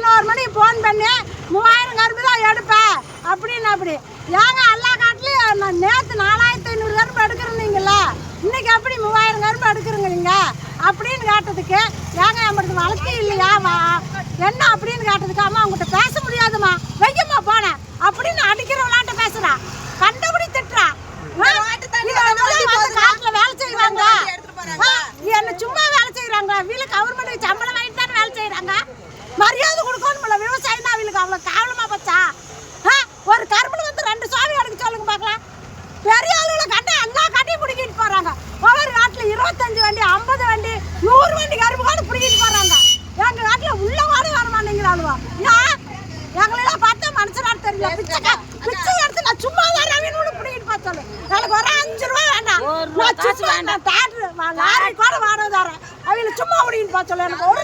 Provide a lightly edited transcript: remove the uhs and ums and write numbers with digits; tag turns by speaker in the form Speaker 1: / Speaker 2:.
Speaker 1: 11 மணிக்கு ஃபோன் பண்ணி 3000 கரும்பு தான் எடுப்பேன் அப்படின்னு. அப்படி ஏங்க எல்லா காட்டிலையும் நான் நேற்று 4500 கரும்பு எடுக்கிறீங்கள, இன்னைக்கு எப்படி 3000 கரும்பு எடுக்கிறீங்க நீங்கள் அப்படின்னு கேட்டதுக்கு, ஏங்க நம்மளுக்கு வளர்ச்சி இல்லையா என்ன அப்படின்னு கேட்டதுக்கு, அம்மா அவங்ககிட்ட பேச முடியாதுமா வெய்யம்மா போனேன் அப்படின்னு அடிக்கிற விளையாட்ட பேசுறா, கண்டபடி திட்டுறா. காட்டுல வேலை செய்வாங்க, என்ன சும்மா வேலை செய்யறாங்க, வீட்டுல கவர்மெண்ட் சம்பளம் வாங்கிட்டு தானே வேலை செய்யறாங்க, மரியாதை கொடுக்கணும்ல. விவசாயம் தான் அவங்களுக்கு அவ்வளோ கேவலமா போச்சா? ஒரு கரும்புல வந்து 2 சோவி எடுக்க சொல்லுங்க பார்க்கலாம். பெரிய ஆளுகளை கண்ட எல்லா கண்டையும் பிடிக்கிட்டு போறாங்க. ஒவ்வொரு காட்டில் 25 வண்டி 50 வண்டி 100 வண்டி கரும்பு கூட பிடிக்கிட்டு போறாங்க. எங்க காட்டில் உள்ள வாடு வர மாட்டேங்கிறாளுவா. எங்களெல்லாம் பார்த்தா மனுஷனாட்டு தெரியல. பிச்சை எடுத்து நான் சும்மா தான் ரவின்னு பிடிக்கிட்டு போக சொல்லு. எனக்கு ஒரு 5 ரூபா வேண்டாம், நான் சும்மா தேட்டர் லாரி கூட வாடகை தரேன். அவங்களுக்கு சும்மா பிடிக்கிட்டு போக சொல்லு. எனக்கு ஒரு